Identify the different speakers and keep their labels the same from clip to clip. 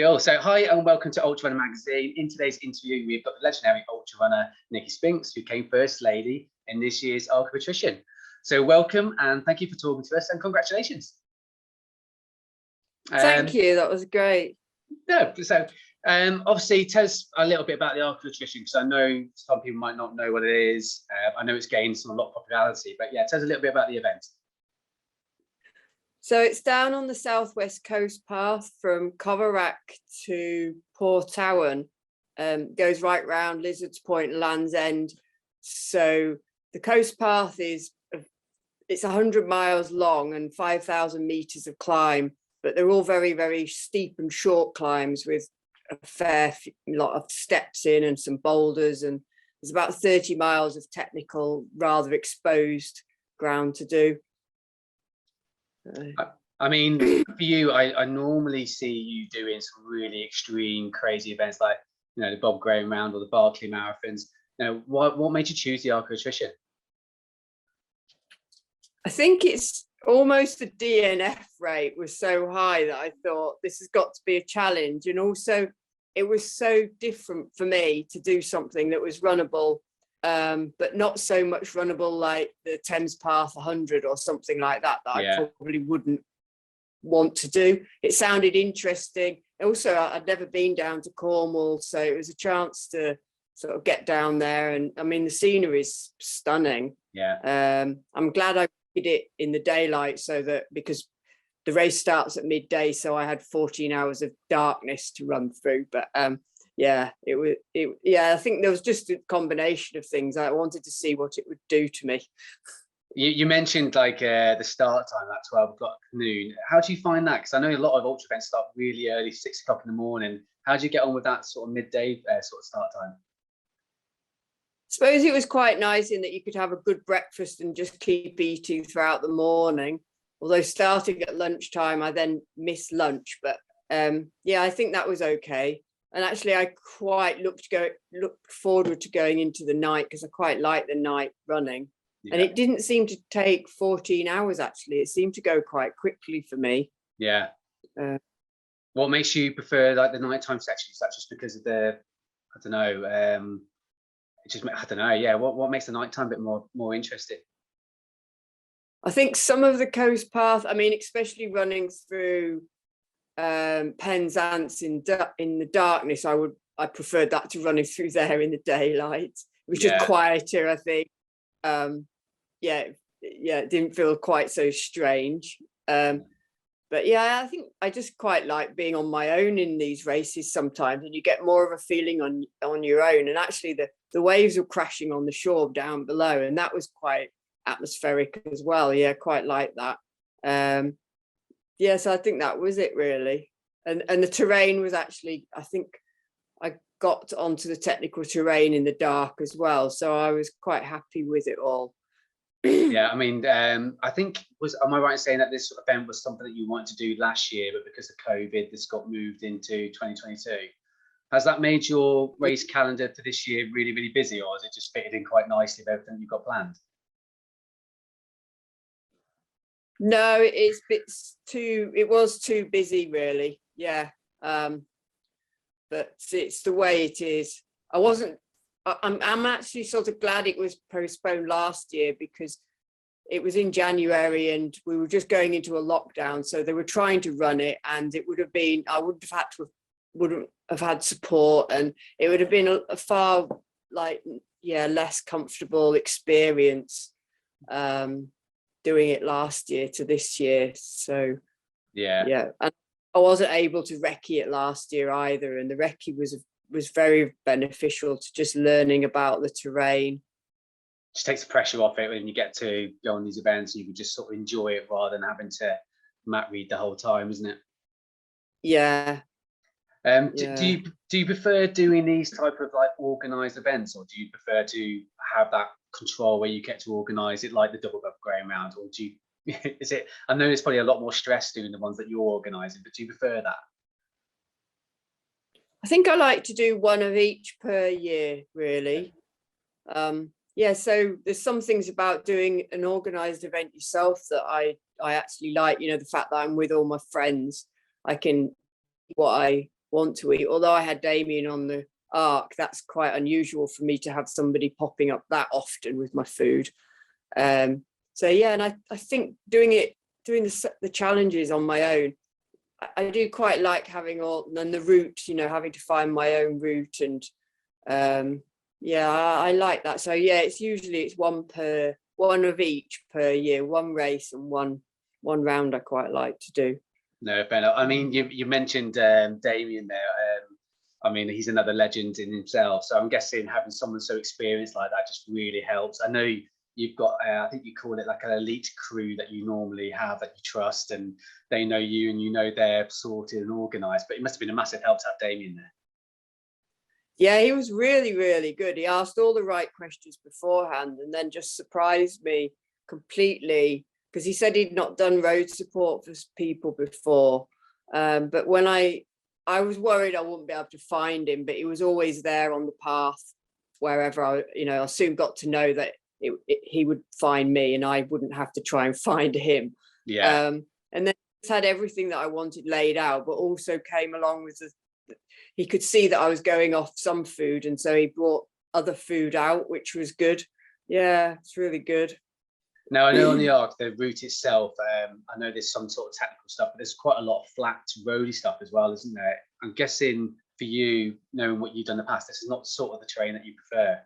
Speaker 1: Cool. So hi and welcome to Ultrarunner magazine. In today's interview, we've got the legendary ultra runner Nicky Spinks, who came first lady in this year's arc of Attrition. So welcome and thank you for talking to us and congratulations.
Speaker 2: Thank you. That was great.
Speaker 1: No, so obviously tell us a little bit about the arc of Attrition, because I know some people might not know what it is. I know it's gained a lot of popularity, but yeah, tell us a little bit about the event.
Speaker 2: So it's down on the southwest coast path from Coverack to Porthtowan, goes right round Lizard's Point, Land's End. So the coast path it's 100 miles long and 5,000 meters of climb, but they're all very, very steep and short climbs with a fair lot of steps in and some boulders. And there's about 30 miles of technical, rather exposed ground to do.
Speaker 1: I mean, for you, I normally see you doing some really extreme, crazy events like, the Bob Graham Round or the Barclay Marathons. What made you choose the arc of Attrition?
Speaker 2: I think it's almost the DNF rate was so high that I thought this has got to be a challenge. And also it was so different for me to do something that was runnable, but not so much runnable like the Thames Path 100 or something like that I probably wouldn't want to do. It sounded interesting. Also, I'd never been down to Cornwall, so it was a chance to sort of get down there. And I mean, the scenery is stunning. I'm glad I did it in the daylight, because the race starts at midday, so I had 14 hours of darkness to run through. But I think there was just a combination of things. I wanted to see what it would do to me.
Speaker 1: You mentioned the start time at 12 o'clock noon. How do you find that? Because I know a lot of ultra events start really early, 6 o'clock in the morning. How do you get on with that sort of midday sort of start time?
Speaker 2: I suppose it was quite nice in that you could have a good breakfast and just keep eating throughout the morning. Although starting at lunchtime, I then missed lunch. But I think that was okay. And actually, I quite looked forward to going into the night, because I quite like the night running. And it didn't seem to take 14 hours, actually. It seemed to go quite quickly for me. Yeah.
Speaker 1: What makes you prefer the nighttime section? Is that just because of the, what makes the nighttime a bit more interesting?
Speaker 2: I think some of the coast path, especially running through Penzance in the darkness, I preferred that to running through there in the daylight, which is quieter, I think. It didn't feel quite so strange. But I think I just quite like being on my own in these races sometimes, and you get more of a feeling on your own. And actually the waves were crashing on the shore down below, and that was quite atmospheric as well. Quite like that. So I think that was it really. And the terrain was actually, I think I got onto the technical terrain in the dark as well, so I was quite happy with it all.
Speaker 1: I think am I right in saying that this event was something that you wanted to do last year, but because of COVID this got moved into 2022? Has that made your race calendar for this year really, really busy, or has it just fitted in quite nicely with everything you've got planned?
Speaker 2: No, it was too busy really. But it's the way it is. I'm actually sort of glad it was postponed last year, because it was in January and we were just going into a lockdown. So they were trying to run it, and it would have been, I wouldn't have had support, and it would have been a far less comfortable experience doing it last year to this year. So and I wasn't able to recce it last year either, and the recce was very beneficial to just learning about the terrain.
Speaker 1: Just takes the pressure off it when you get to go on these events. You can just sort of enjoy it rather than having to map read the whole time, isn't it? Do you prefer doing these type of organized events, or do you prefer to have that control where you get to organize it like the double Bob Graham Round, or do you I know there's probably a lot more stress doing the ones that you're organizing, but do you prefer that?
Speaker 2: I think I like to do one of each per year, really. So there's some things about doing an organised event yourself that I actually like. The fact that I'm with all my friends, I can what want to eat. Although I had Damien on the arc, that's quite unusual for me to have somebody popping up that often with my food. So yeah, and I think doing the challenges on my own, I do quite like having and the route, you know, having to find my own route, and yeah, I like that. So yeah, it's one of each per year, one race and one round I quite like to do.
Speaker 1: No, fair enough. I mean, you mentioned Damien there. I mean, he's another legend in himself. So I'm guessing having someone so experienced like that just really helps. I know you've got, I think you call it like an elite crew that you normally have that you trust, and they know you and you know they're sorted and organised. But it must have been a massive help to have Damien there.
Speaker 2: Yeah, he was really, really good. He asked all the right questions beforehand and then just surprised me completely, because he said he'd not done road support for people before. But when I was worried I wouldn't be able to find him, but he was always there on the path wherever I soon got to know that he would find me and I wouldn't have to try and find him.
Speaker 1: Yeah.
Speaker 2: And then he had everything that I wanted laid out, but also came along with he could see that I was going off some food, and so he brought other food out, which was good. Yeah, it's really good.
Speaker 1: Now, I know on the arc, the route itself, I know there's some sort of technical stuff, but there's quite a lot of flat, roady stuff as well, isn't there? I'm guessing for you, knowing what you've done in the past, this is not sort of the terrain that you prefer.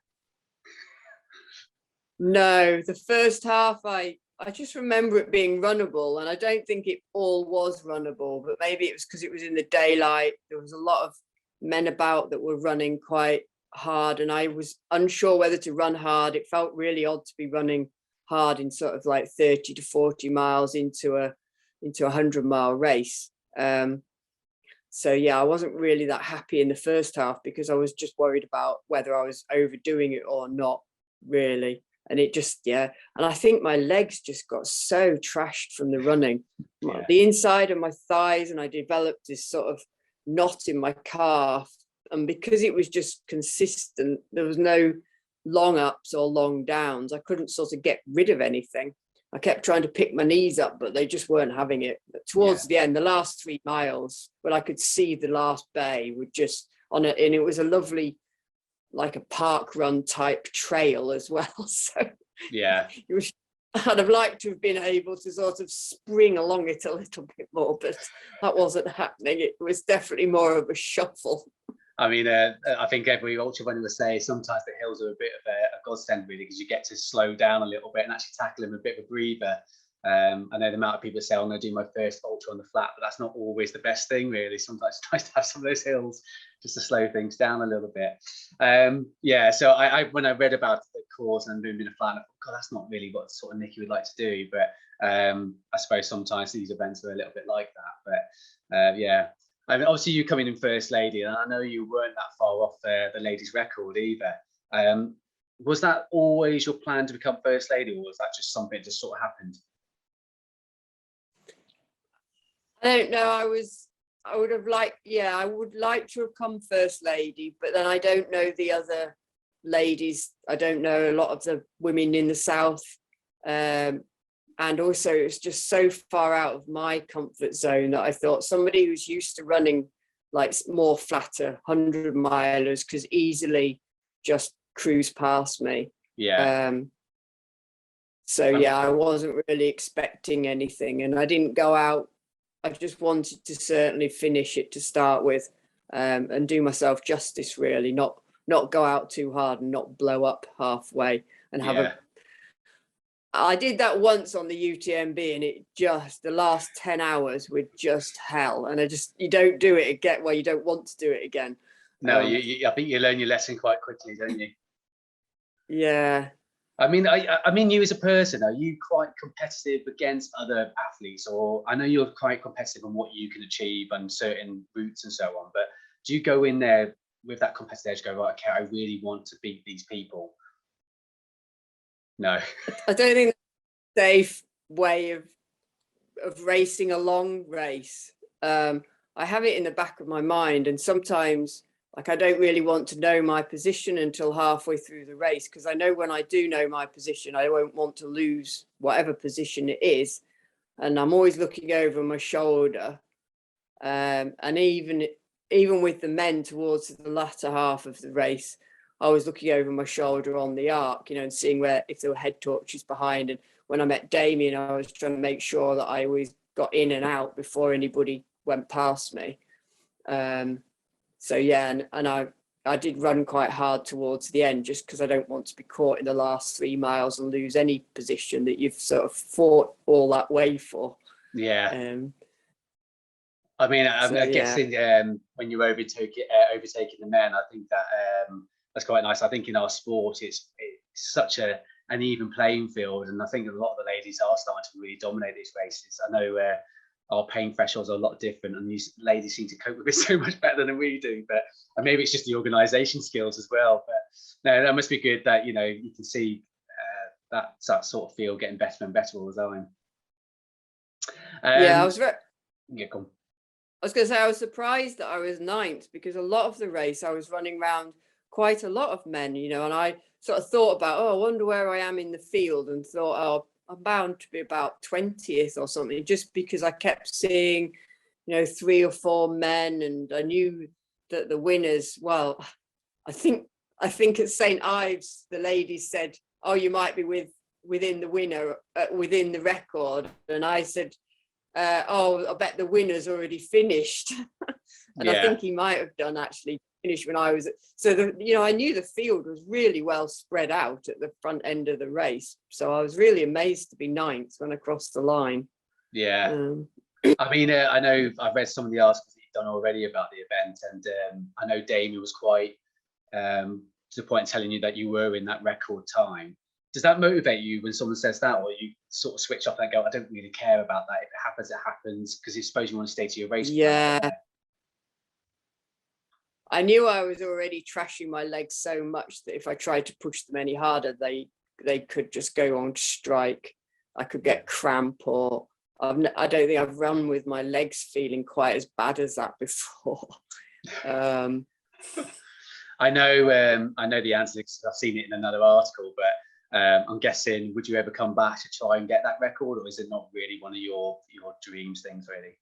Speaker 2: No, the first half, I just remember it being runnable, and I don't think it all was runnable, but maybe it was because it was in the daylight. There was a lot of men about that were running quite hard, and I was unsure whether to run hard. It felt really odd to be running hard in sort of like 30 to 40 miles into a 100-mile race. So yeah, I wasn't really that happy in the first half because I was just worried about whether I was overdoing it or not, really. And it just, yeah. And I think my legs just got so trashed from the running, the inside of my thighs, and I developed this sort of knot in my calf. And because it was just consistent, there was no long ups or long downs. I couldn't sort of get rid of anything. I kept trying to pick my knees up, but they just weren't having it. But towards the end, the last 3 miles, when I could see the last bay, were just on it, and it was a lovely, like a park run type trail as well. So
Speaker 1: yeah,
Speaker 2: I'd have liked to have been able to sort of spring along it a little bit more, but that wasn't happening. It was definitely more of a shuffle.
Speaker 1: I mean, I think every ultra runner will say sometimes the hills are a bit of a godsend, really, because you get to slow down a little bit and actually tackle them a bit of a breather. I know the amount of people that say, I'm going to do my first ultra on the flat, but that's not always the best thing, really. Sometimes it's nice to have some of those hills just to slow things down a little bit. Yeah, so when I read about the course and moving a flat, I thought, God, that's not really what sort of Nicky would like to do. But I suppose sometimes these events are a little bit like that. But yeah. I mean, obviously you coming in first lady, and I know you weren't that far off the ladies' record either. Was that always your plan to become first lady, or was that just something that just sort of happened?
Speaker 2: I don't know. I would like to have come first lady, but then I don't know the other ladies. I don't know a lot of the women in the south. And also it's just so far out of my comfort zone that I thought somebody who's used to running like more flatter 100-milers could easily just cruise past me.
Speaker 1: Yeah.
Speaker 2: So yeah, I wasn't really expecting anything, and I didn't go out. I just wanted to certainly finish it to start with, and do myself justice, really, not go out too hard and not blow up halfway and have I did that once on the UTMB, and it just, the last 10 hours were just hell. And you don't do it again. Well, you don't want to do it again.
Speaker 1: No, I think you learn your lesson quite quickly, don't you?
Speaker 2: Yeah.
Speaker 1: I mean, you as a person, are you quite competitive against other athletes? Or I know you're quite competitive on what you can achieve on certain routes and so on, but do you go in there with that competitive edge, go, right, okay, I really want to beat these people? No.
Speaker 2: I don't think that's a safe way of racing a long race. I have it in the back of my mind, and sometimes like I don't really want to know my position until halfway through the race, because I know when I do know my position, I won't want to lose whatever position it is. And I'm always looking over my shoulder. And even even with the men towards the latter half of the race, I was looking over my shoulder on the arc, and seeing if there were head torches behind. And when I met Damien, I was trying to make sure that I always got in and out before anybody went past me. So yeah, and I did run quite hard towards the end, just because I don't want to be caught in the last 3 miles and lose any position that you've sort of fought all that way for.
Speaker 1: Yeah. I mean, I'm guessing when you're overtaking the men, I think that that's quite nice. I think in our sport, it's such an even playing field, and I think a lot of the ladies are starting to really dominate these races. I know our pain thresholds are a lot different, and these ladies seem to cope with it so much better than we do. But maybe it's just the organisation skills as well. But no, that must be good that you can see that sort of field getting better and better all the time.
Speaker 2: Yeah, I was
Speaker 1: go on.
Speaker 2: I was going to say, I was surprised that I was 9th, because a lot of the race I was running around quite a lot of men, and I sort of thought about, I wonder where I am in the field, and thought, I'm bound to be about 20th or something, just because I kept seeing, 3 or 4 men, and I knew that the winners, well, I think at St. Ives, the ladies said, oh, you might be within the winner, within the record. And I said, I bet the winner's already finished. And I think he might have done actually finish when I was I knew the field was really well spread out at the front end of the race. So I was really amazed to be 9th when I crossed the line.
Speaker 1: Yeah. I mean, I know I've read some of the articles that you've done already about the event, and I know Damien was quite to the point of telling you that you were in that record time. Does that motivate you when someone says that, or you sort of switch off and go, I don't really care about that. If it happens, it happens, because you suppose you want to stay to your race.
Speaker 2: Yeah. I knew I was already trashing my legs so much that if I tried to push them any harder, they could just go on strike. I could get cramp, or I don't think I've run with my legs feeling quite as bad as that before.
Speaker 1: I know the answer because I've seen it in another article, but I'm guessing, would you ever come back to try and get that record, or is it not really one of your dreams things, really?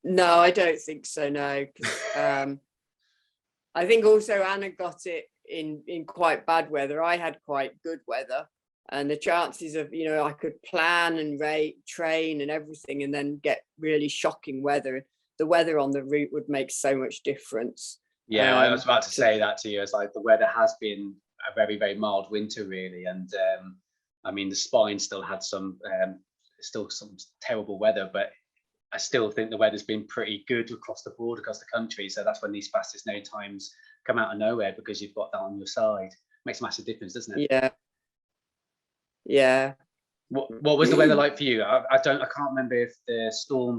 Speaker 2: No, I don't think so, no. I think also Anna got it in quite bad weather. I had quite good weather, and the chances of, I could plan and train and everything, and then get really shocking weather. The weather on the route would make so much difference.
Speaker 1: Yeah, I was about to say that to you. It's like the weather has been a very, very mild winter, really, and I mean the Spine still had some terrible weather, but I still think the weather's been pretty good across the board, across the country. So that's when these fastest known times come out of nowhere, because you've got that on your side. Makes a massive difference, doesn't it?
Speaker 2: Yeah. Yeah.
Speaker 1: What was the weather like for you? I can't remember if the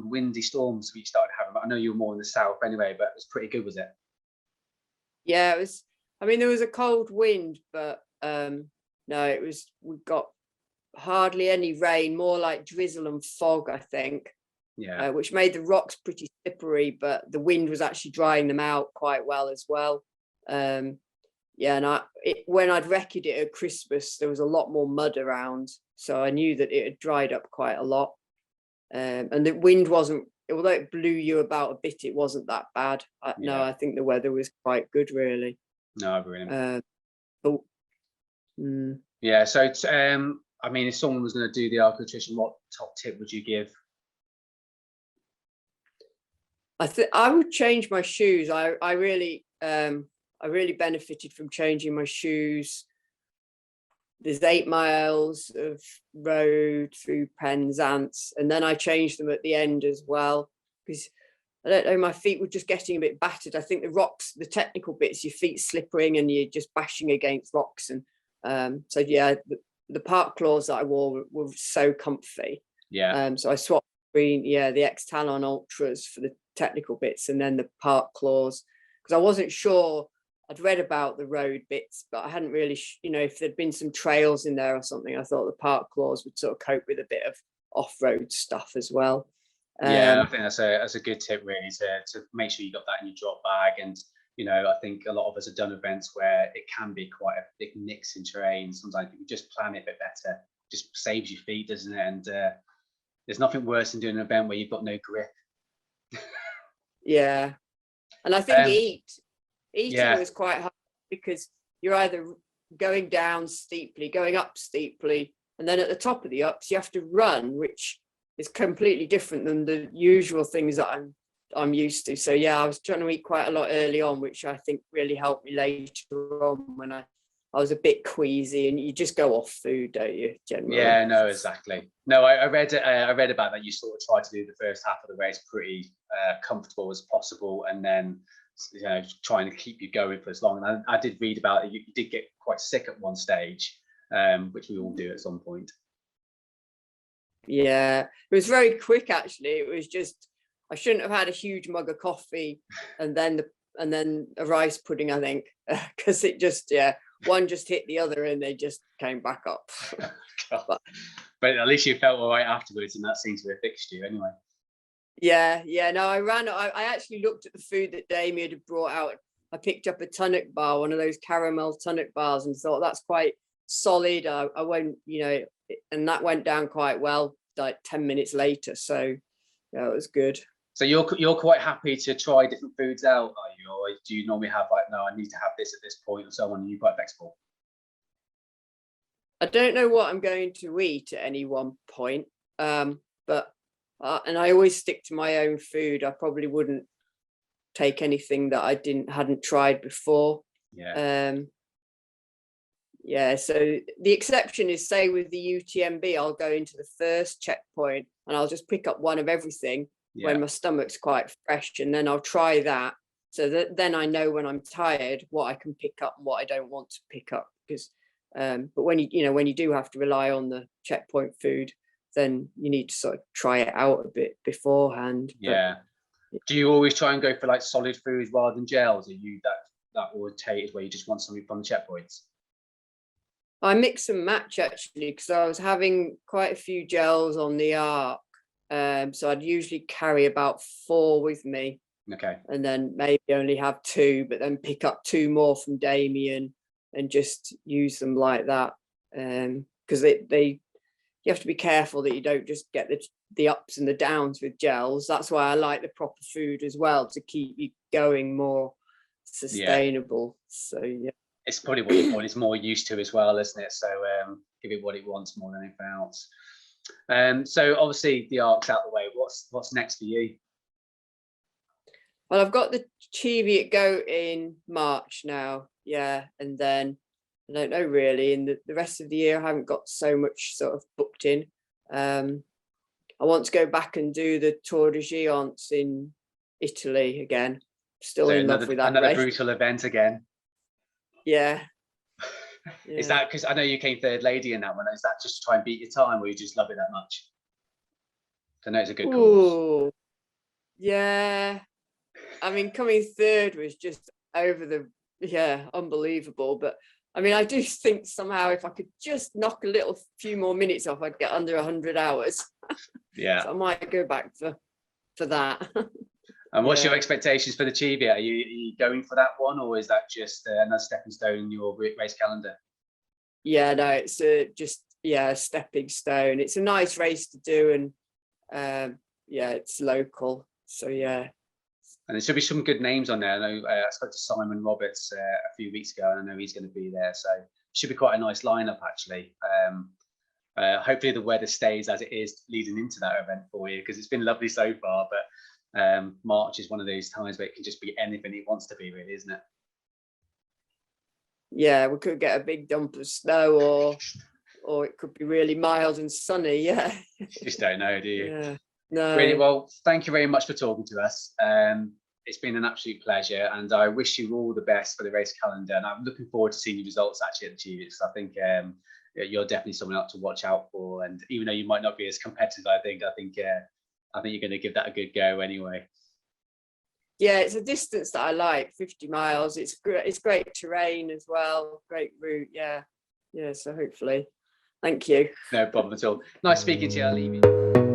Speaker 1: windy storms we started having, but I know you were more in the south anyway, but it was pretty good, was it?
Speaker 2: Yeah, it was. I mean, there was a cold wind, but no, we got hardly any rain, more like drizzle and fog, I think.
Speaker 1: Yeah.
Speaker 2: Which made the rocks pretty slippery, but the wind was actually drying them out quite well as well. And when I'd recce'd it at Christmas, there was a lot more mud around, so I knew that it had dried up quite a lot. And the wind wasn't, although it blew you about a bit, it wasn't that bad. No, I think the weather was quite good, really.
Speaker 1: No, brilliant.
Speaker 2: Yeah,
Speaker 1: so I mean, if someone was going to do the Attrition, what top tip would you give?
Speaker 2: I would change my shoes. I really benefited from changing my shoes. There's 8 miles of road through Penzance, and then I changed them at the end as well, because I don't know, my feet were just getting a bit battered. I think the rocks, the technical bits, your feet slippering and you're just bashing against rocks. And so yeah, the park claws that I wore were so comfy.
Speaker 1: Yeah.
Speaker 2: So I swapped between the X-Talon Ultras for the technical bits, and then the park claws, because I wasn't sure. I'd read about the road bits, but I hadn't really, if there'd been some trails in there or something, I thought the park claws would sort of cope with a bit of off-road stuff as well.
Speaker 1: Yeah, I think that's a good tip, really, to make sure you got that in your drop bag. And I think a lot of us have done events where it can be quite a big mix in terrain. Sometimes if you just plan it a bit better, just saves your feet, doesn't it? And there's nothing worse than doing an event where you've got no grip.
Speaker 2: Yeah, And I think eating
Speaker 1: yeah.
Speaker 2: was quite hard because you're either going down steeply, going up steeply, and then at the top of the ups you have to run, which is completely different than the usual things that I'm used to. So yeah, I was trying to eat quite a lot early on, which I think really helped me later on when I was a bit queasy, and you just go off food, don't you, generally?
Speaker 1: Yeah, no, exactly. No, I read about that. You sort of try to do the first half of the race pretty comfortable as possible, and then trying to keep you going for as long. And I did read about it. You did get quite sick at one stage, which we all do at some point.
Speaker 2: Yeah, it was very quick actually. It was just, I shouldn't have had a huge mug of coffee and then a rice pudding, I think, because it just, one just hit the other and they just came back up.
Speaker 1: But at least you felt all right afterwards, and that seems to have fixed you anyway.
Speaker 2: Yeah, no, I actually looked at the food that Damien had brought out. I picked up a tonic bar, one of those caramel tonic bars, and thought that's quite solid. I won't, and that went down quite well, like 10 minutes later. So yeah, it was good.
Speaker 1: So you're quite happy to try different foods out, are you? Or do you normally have like, no, I need to have this at this point, or so on, and you're quite flexible?
Speaker 2: I don't know what I'm going to eat at any one point, but and I always stick to my own food. I probably wouldn't take anything that I hadn't tried before.
Speaker 1: Yeah.
Speaker 2: So the exception is, say with the UTMB, I'll go into the first checkpoint and I'll just pick up one of everything when my stomach's quite fresh, and then I'll try that, so that then I know when I'm tired what I can pick up and what I don't want to pick up. Because but when you do have to rely on the checkpoint food, then you need to sort of try it out a bit beforehand.
Speaker 1: Yeah. Do you always try and go for like solid foods rather than gels? Are you that orientated where you just want something from the checkpoints?
Speaker 2: I mix and match actually, because I was having quite a few gels on the arc. So I'd usually carry about 4 with me.
Speaker 1: Okay.
Speaker 2: And then maybe only have 2, but then pick up 2 more from Damien and just use them like that. Because you have to be careful that you don't just get the ups and the downs with gels. That's why I like the proper food as well, to keep you going more sustainable. Yeah. So yeah.
Speaker 1: It's probably what your body's more used to as well, isn't it? So give it what it wants more than anything else. So obviously the arc's out the way. What's next for you?
Speaker 2: Well, I've got the Cheviot Go in March now, and then I don't know really. In the rest of the year, I haven't got so much sort of booked in. I want to go back and do the Tour de Géants in Italy again. Still in love with that
Speaker 1: another
Speaker 2: race.
Speaker 1: Brutal event again.
Speaker 2: Yeah.
Speaker 1: Is that because I know you came third lady in that one? Is that just to try and beat your time, or you just love it that much? I know it's a good course.
Speaker 2: Yeah. I mean, coming third was just unbelievable. But I mean, I do think somehow if I could just knock a few more minutes off, I'd get under 100 hours.
Speaker 1: Yeah.
Speaker 2: So I might go back for that.
Speaker 1: And what's your expectations for the Cheviot? Are you going for that one, or is that just another stepping stone in your race calendar?
Speaker 2: Yeah, no, it's just a stepping stone. It's a nice race to do, and it's local. So yeah.
Speaker 1: And there should be some good names on there. I know I spoke to Simon Roberts a few weeks ago, and I know he's going to be there. So it should be quite a nice lineup actually. Hopefully the weather stays as it is leading into that event for you, because it's been lovely so far. But March is one of those times where it can just be anything it wants to be, really, isn't it? Yeah,
Speaker 2: we could get a big dump of snow, or it could be really mild and sunny. Yeah,
Speaker 1: you just don't know, do you?
Speaker 2: Yeah, no.
Speaker 1: Really, well, thank you very much for talking to us. It's been an absolute pleasure, and I wish you all the best for the race calendar. And I'm looking forward to seeing your results actually at the Cheviot, because I think you're definitely someone else to watch out for. And even though you might not be as competitive, I think you're going to give that a good go anyway.
Speaker 2: Yeah, it's a distance that I like, 50 miles. It's great terrain as well, great route. Yeah. So hopefully, thank you.
Speaker 1: No problem at all. Nice speaking to you. I'll leave you.